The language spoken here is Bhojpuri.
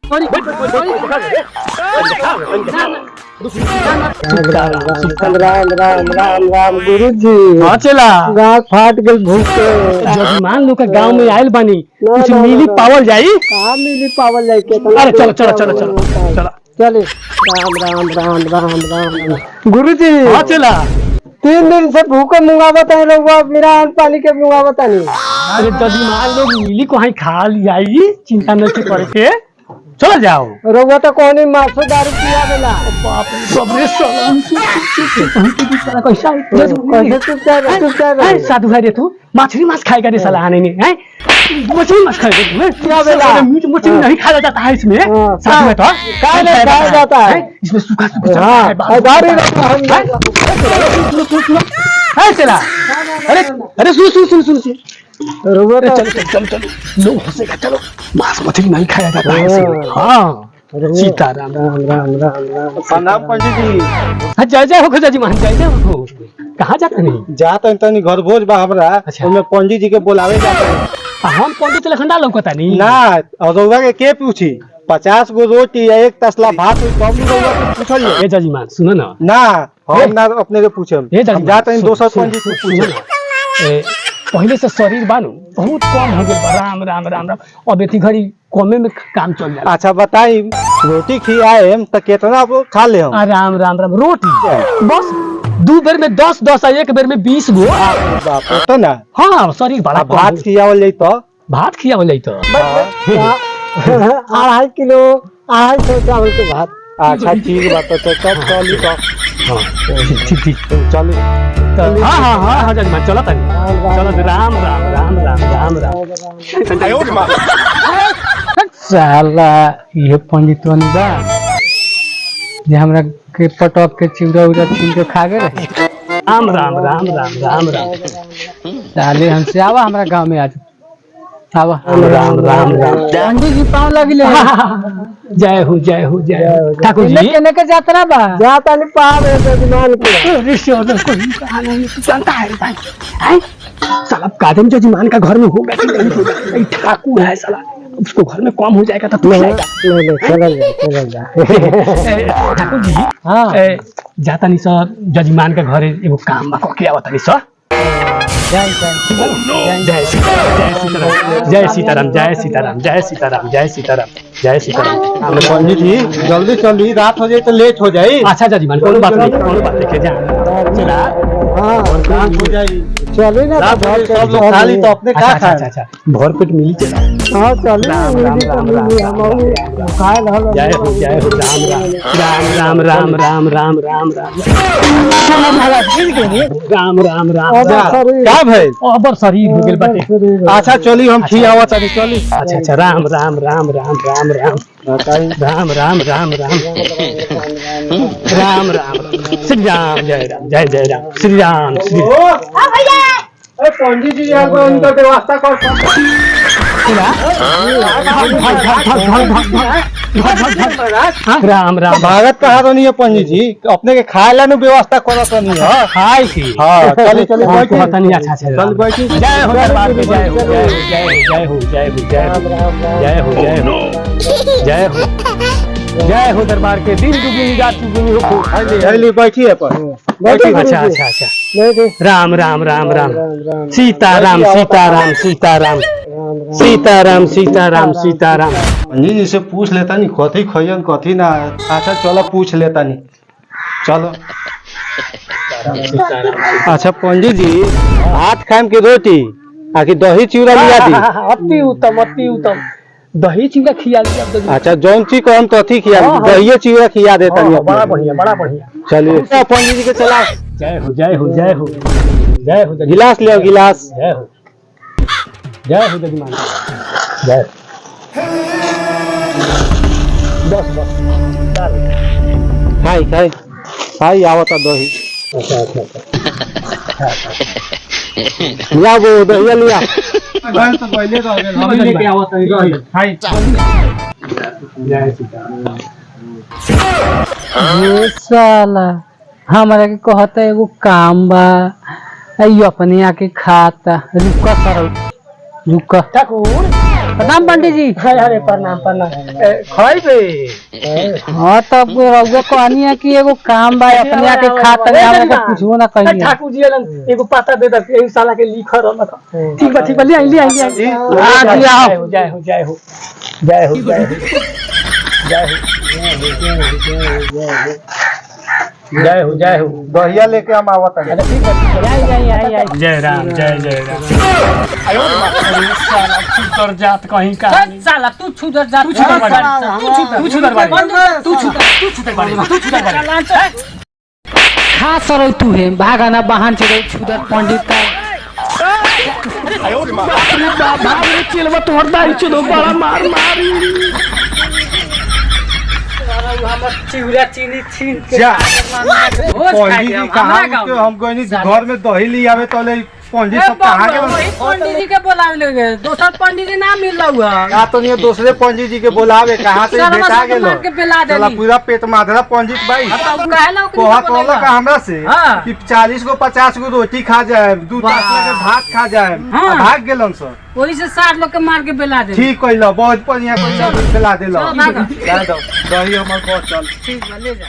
राम राम राम राम गुरु जी। चला गाँव फाट गल भूख मान लो का गाँव में आयल बानी कुछ मिली पावल जाई। कहाँ मिली पावल जाई के? अरे चलो चलो चलो चलो चलो चले। राम राम राम राम राम गुरु जी। चला 3 दिन से भूखे मुंगावत है लोग, मेरा पानी के मुंगावत नहीं। अरे जजमान लोग मिली को खा लियाई, चिंता नहीं करे के चलो जाओ। रोगा तो कौन मासो दारू पिया देला। बाप रे बाप रे कैसा साधु भाई रे तू मछली मांस खाएगा रे साला आने में है। मछली मांस खाएगा क्या बेला? मछली नहीं खाया जाता है इसमें साधु है तो खाया जाता है इसमें सूखा सूखा चला। अरे अरे सुन सुन सुन चलो चलो चलो लोग हंसेगा। चलो मांस मछली नहीं खाया जाता है। हाँ सीताराम राम राम राम राम। प्रणाम पंडित जी। जय जय हो जजमान जय जय हो। कहाँ जाते नहीं? जाते तनी घर भोज बा हमरा। अच्छा। ओमे पंडित जी के बुलावे जाते। हम पंडित लखंडा लौकता नहीं ना औरवा के पूछी 50 गो रोटी या 1 तसला भात हुई कम रउवा के पूछल ए जजमान सुनो ना ना हम ना अपने के पूछम। हम जाते दोसर पंडित से पूछे। पहले से शरीर बानू बहुत कम हो गया। राम राम राम राम अब एती घड़ी कमे में काम चल जाए। अच्छा बताई रोटी खियाए तो कितना खा ले हम? राम राम राम रोटी बस 2 बेर में 10 10 एक बेर में 20 गो। बाप तो ना। हाँ शरीर बड़ा भात खियावल जाई तो भात खियावल जाई तो 2.5 किलो 250 चावल के भात। अच्छा ठीक बात तो चली तो ठीक ठीक चली। हाँ हाँ हाँ हाँ जजमान चलो तनी चलो। राम राम राम राम राम राम साला ये पंडित बनी बा जे हमरा के पटक के चिवड़ा उड़ा छीन के खा गए। राम राम राम राम राम राम साले हमसे आवा हमरा गांव में आज आवा। राम राम राम पंडित जी पाँव लगिले। जय हो जय हो जय हो ठाकुर जी। केने के यात्रा बा? जाता नहीं पाव है जजमान के। रिश्तेदार को कहा नहीं तू जानता है भाई है साला कादम जजमान का घर में होगा। ठाकुर है साला उसको घर में कम हो जाएगा तो चल जा। ठाकुर जी। हाँ जाता नहीं सर जजमान का घर एगो काम बा के आवत नहीं सर। जय सीताराम जय सीताराम जय सीताराम जय सीताराम जय सीताराम जय सीताराम। पंडित जी जल्दी चली रात हो जाए तो लेट हो जाए। अच्छा जजमान कोई बात नहीं चला। हाँ रात हो जाए चले ना सब लोग खा ली तो अपने क्या खाए? अच्छा भर पेट मिली चला। हाँ चले राम राम राम राम जय हो जय हो राम राम राम राम राम राम राम राम राम क्या भाई अबर शरीर हो गेल बाटे। अच्छा चली हम खियावा चली चली। अच्छा अच्छा राम राम राम राम राम राम राम राम राम राम राम राम श्री राम जय राम जय जय राम श्री राम श्री पंडित जी यहाँ को उनका व्यवस्था कर राम राम भागत कहा तो नहीं है पंडित जी अपने के खाए ला व्यवस्था करा तो नहीं है। खाए की हाँ चलिए चलिए बैठिए। पता नहीं अच्छा अच्छा चल बैठिए। जय हो दरबार में जय हो जय हो जय हो जय हो जय हो जय हो जय हो जय हो दरबार के दिन दुगनी रात दुगनी हो। चलिए बैठिए पर अच्छा अच्छा अच्छा राम राम राम राम सीताराम सीताराम सीताराम सीताराम सीताराम सीताराम। पंडित जी से पूछ लेता नहीं कथी खइयन कथी ना। अच्छा चलो पूछ लेता नहीं चलो। अच्छा पंडित जी भात खाम की रोटी आखिर दही चिवड़ा लिया दी। अति उत्तम अति उत्तम दही चिवड़ा खिया दिया। अच्छा जौन चीज को हम तो अथी खिया दही चिवड़ा खिया देता नहीं। बड़ा बढ़िया बड़ा बढ़िया। चलिए पंडित जी के चला। जय हो जय हो जय हो जय हो गिलास ले आओ गिलास। जय हो जजमान जय। बस बस खाई खाई खाई आवता दही। अच्छा अच्छा लिया वो दही लिया। तो पहले तो हम लेके आवत है दही खाई। जय सीताराम। ये साला हमारा के कहता एगो काम बा अपने आके खाता। रुका सर रुका। ठाकुर प्रणाम पंडित जी। अरे प्रणाम प्रणाम खाई पे हाँ तब रउआ कहनी है कि एगो काम बा अपने आके खाता है हमरा के कुछो ना कहिए। ठाकुर जी एगो पता दे दे एही साला के लिख रहल था। ठीक बा ले आई हां जी आओ। जय हो जय हो जय हो जय हो जय हो जय हो दहिया लेके हम आवत है। जय राम जय जय राम। साला छुदर जात कहीं का साला तू छुदर जा, तू छुदर खा सरो तू है भागा ना बहान चले छुदर पंडित का। भाग रे चिलवा तोड़ दाई चलो बड़ा मार मारी चिवड़ा चीनी छीन के पंडित जी कहाँ के हम कोई घर में दही ले आवे तो ले पंडित सब कहाँ के पंडित जी के बुलावे लगे दोसर पंडित जी ना मिल रहा का तो नहीं दूसरे पंडित जी के बुलावे कहाँ से बेटा गेलो चला पूरा पेट माधरा पंडित भाई कोहा कहला का हमरा से कि 40 को 50 को रोटी खा जाए 2 तास के भात खा जाए भाग गेलन सर वही से 60 लोग के मार के बेला दे। ठीक कइलो बहुत बढ़िया कइलो बेला देलो जा दो दही हमर को चल ठीक ले जा।